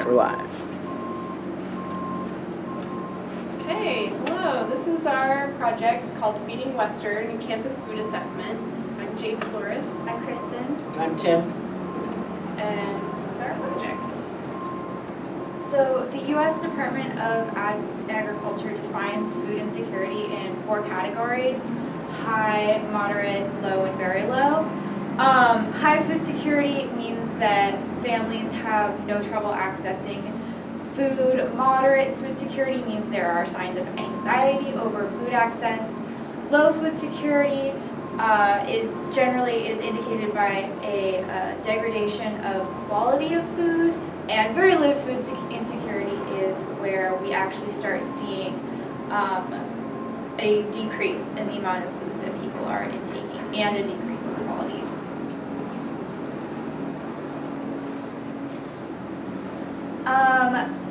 We're live. Okay, hello. This is our project called Feeding Western Campus Food Assessment. I'm Jade Flores. I'm Kristen. And I'm Tim. And this is our project. So the U.S. Department of Agriculture defines food insecurity in 4 categories: high, moderate, low, and very low. High food security means that families have no trouble accessing food. Moderate food security means there are signs of anxiety over food access. Low food security is indicated by a degradation of quality of food, and very low food insecurity is where we actually start seeing a decrease in the amount of food that people are intaking and a decrease in the quality.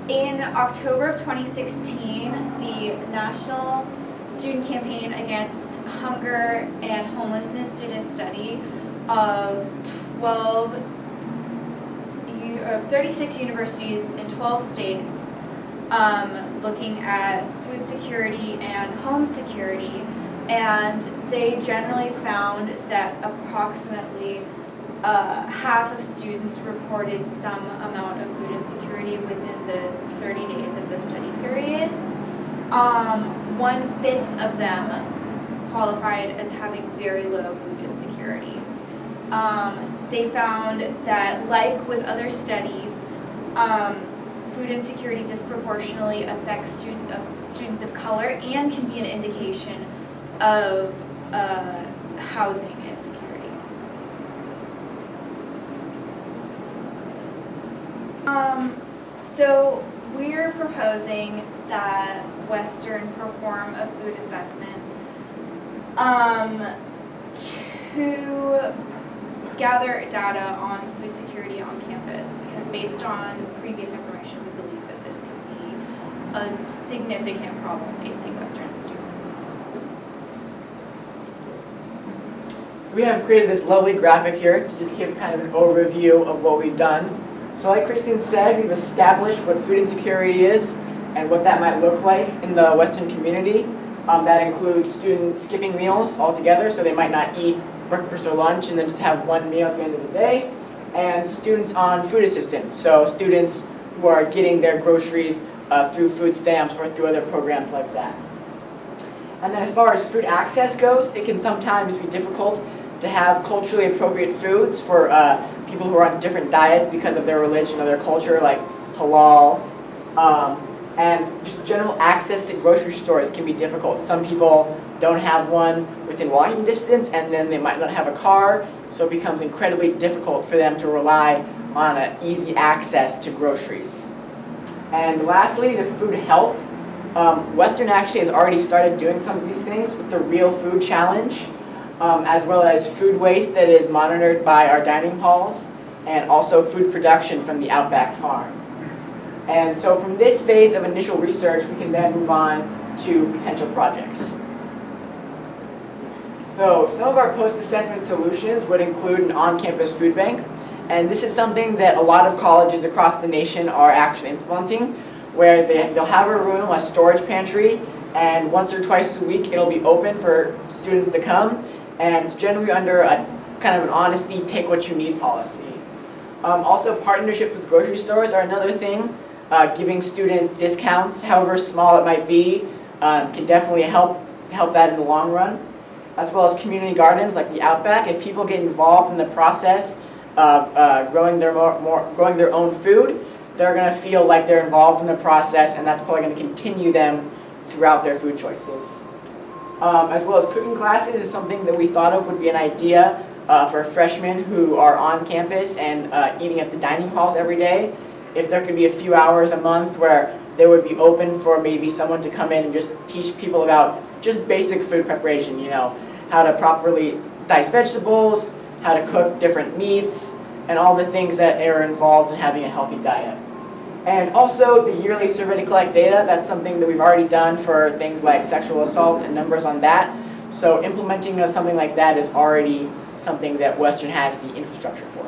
In October of 2016, the National Student Campaign Against Hunger and Homelessness did a study of 36 universities in 12 states looking at food security and home security, and they generally found that approximately half of students reported some amount of food insecurity within the 30 days of the study period. 1/5 of them qualified as having very low food insecurity. They found that, like with other studies, food insecurity disproportionately affects students of color and can be an indication of housing insecurity. So we're proposing that Western perform a food assessment to gather data on food security on campus, because based on previous information, we believe that this could be a significant problem facing Western students. So we have created this lovely graphic here to just give kind of an overview of what we've done. So like Kristen said, we've established what food insecurity is and what that might look like in the Western community. That includes students skipping meals altogether, so they might not eat breakfast or lunch and then just have one meal at the end of the day. And students on food assistance, so students who are getting their groceries through food stamps or through other programs like that. And then as far as food access goes, it can sometimes be difficult to have culturally appropriate foods for people who are on different diets because of their religion or their culture, like halal. And just general access to grocery stores can be difficult. Some people don't have one within walking distance, and then they might not have a car, so it becomes incredibly difficult for them to rely on easy access to groceries. And lastly, the food health. Western actually has already started doing some of these things with the Real Food Challenge, as well as food waste that is monitored by our dining halls, and also food production from the Outback Farm. And so from this phase of initial research, we can then move on to potential projects. So some of our post-assessment solutions would include an on-campus food bank, and this is something that a lot of colleges across the nation are actually implementing, where they'll have a room, a storage pantry, and once or twice a week it'll be open for students to come, and it's generally under a kind of an honesty, take what you need policy. Also, partnership with grocery stores are another thing. Giving students discounts, however small it might be, can definitely help that in the long run. As well as community gardens like the Outback. If people get involved in the process of growing their own food, they're going to feel like they're involved in the process, and that's probably going to continue them throughout their food choices. As well as cooking classes is something that we thought of would be an idea for freshmen who are on campus and eating at the dining halls every day. If there could be a few hours a month where they would be open for maybe someone to come in and just teach people about just basic food preparation, how to properly dice vegetables, how to cook different meats, and all the things that are involved in having a healthy diet. And also the yearly survey to collect data, that's something that we've already done for things like sexual assault and numbers on that. So implementing something like that is already something that Western has the infrastructure for.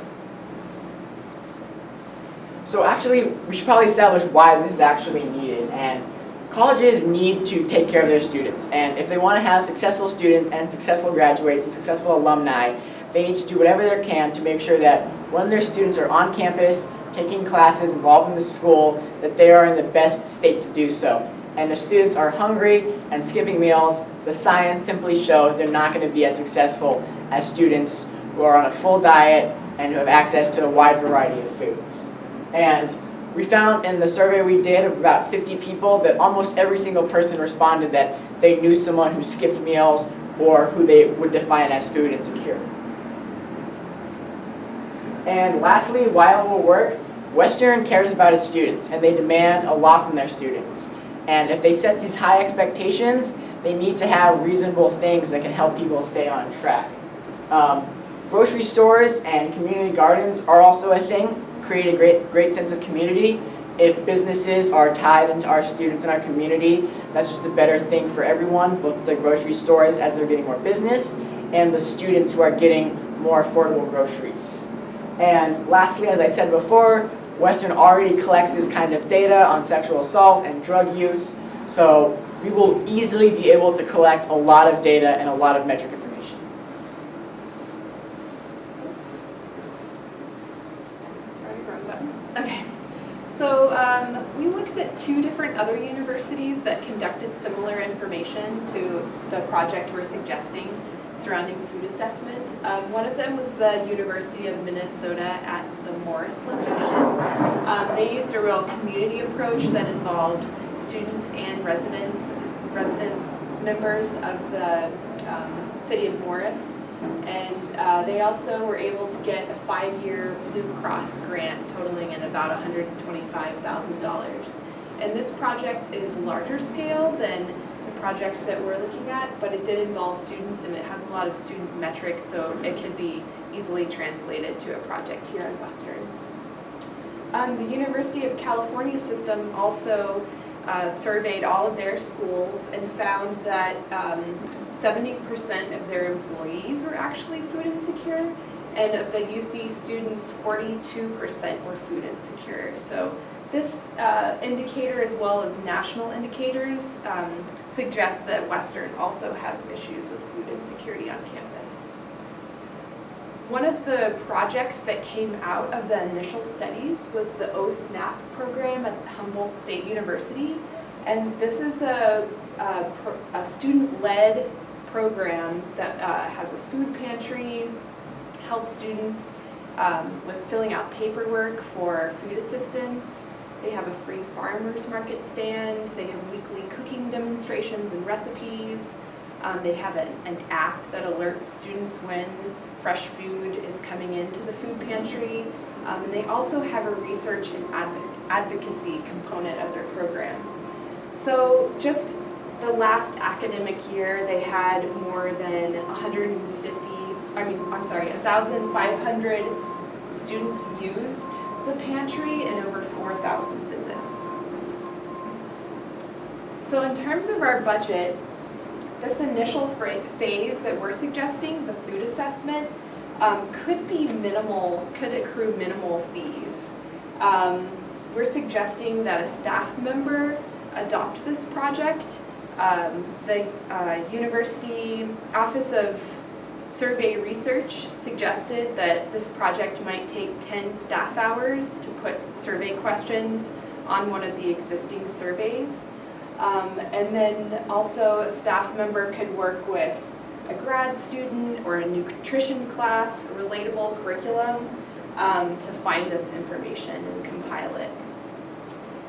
So actually, we should probably establish why this is actually needed. And colleges need to take care of their students. And if they want to have successful students and successful graduates and successful alumni, they need to do whatever they can to make sure that when their students are on campus, taking classes, involved in the school, that they are in the best state to do so. And if students are hungry and skipping meals, the science simply shows they're not going to be as successful as students who are on a full diet and who have access to a wide variety of foods. And we found in the survey we did of about 50 people that almost every single person responded that they knew someone who skipped meals or who they would define as food insecure. And lastly, why it will work, Western cares about its students and they demand a lot from their students. And if they set these high expectations, they need to have reasonable things that can help people stay on track. Grocery stores and community gardens are also a thing, create a great sense of community. If businesses are tied into our students and our community, that's just a better thing for everyone, both the grocery stores as they're getting more business and the students who are getting more affordable groceries. And lastly, as I said before, Western already collects this kind of data on sexual assault and drug use, so we will easily be able to collect a lot of data and a lot of metric information. Okay, so we looked at 2 different other universities that conducted similar information to the project we're suggesting surrounding food assessment. One of them was the University of Minnesota at the Morris location. They used a real community approach that involved students and residents members of the city of Morris. And they also were able to get a 5-year Blue Cross grant totaling in about $125,000. And this project is larger scale than the projects that we're looking at, but it did involve students and it has a lot of student metrics, so it can be easily translated to a project here in Western. The University of California system also surveyed all of their schools and found that 70% of their employees were actually food insecure, and of the UC students, 42% were food insecure. So this indicator, as well as national indicators, suggest that Western also has issues with food insecurity on campus. One of the projects that came out of the initial studies was the OSNAP program at Humboldt State University. And this is a student-led program that has a food pantry, helps students with filling out paperwork for food assistance. They have a free farmers market stand. They have weekly cooking demonstrations and recipes. They have an app that alerts students when fresh food is coming into the food pantry. And they also have a research and advocacy component of their program. So just the last academic year, they had more than 1,500 students used the pantry and over 4,000 visits. So in terms of our budget, this initial phase that we're suggesting, the food assessment, could be minimal, could accrue minimal fees. We're suggesting that a staff member adopt this project. The University Office of Survey Research suggested that this project might take 10 staff hours to put survey questions on one of the existing surveys. And then also a staff member could work with a grad student or a nutrition class, a relatable curriculum, to find this information and compile it.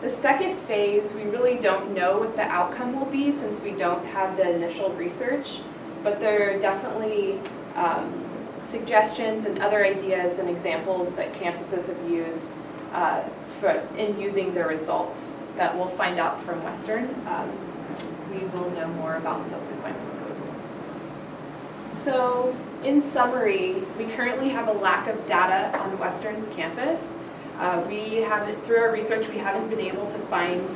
The second phase, we really don't know what the outcome will be since we don't have the initial research, but there are definitely suggestions and other ideas and examples that campuses have used in using the results that we'll find out from Western. We will know more about subsequent proposals. So in summary, we currently have a lack of data on Western's campus. Through our research, we haven't been able to find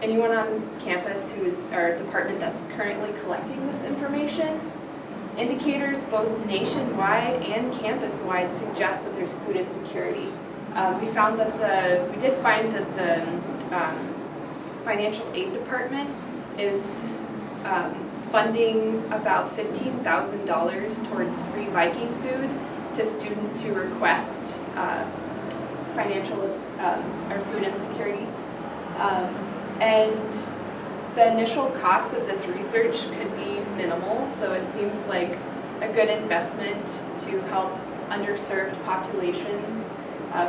anyone on campus who is our department that's currently collecting this information. Indicators both nationwide and campus-wide suggest that there's food insecurity We did find that the financial aid department is funding about $15,000 towards free Viking food to students who request financial or food insecurity. And the initial cost of this research could be minimal, so it seems like a good investment to help underserved populations.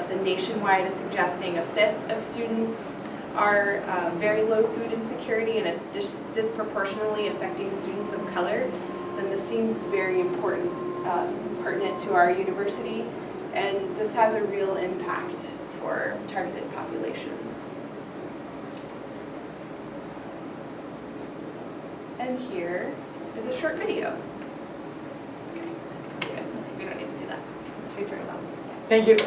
The nationwide is suggesting a fifth of students are very low food insecurity, and it's disproportionately affecting students of color, then this seems very important, pertinent to our university, and this has a real impact for targeted populations. And here is a short video. Okay, good. We don't need to do that. Should we turn it on? Thank you. It's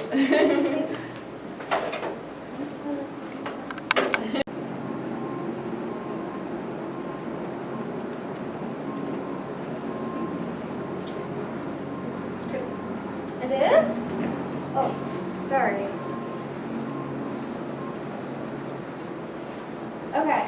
Kristen. It is? Oh, sorry. Okay.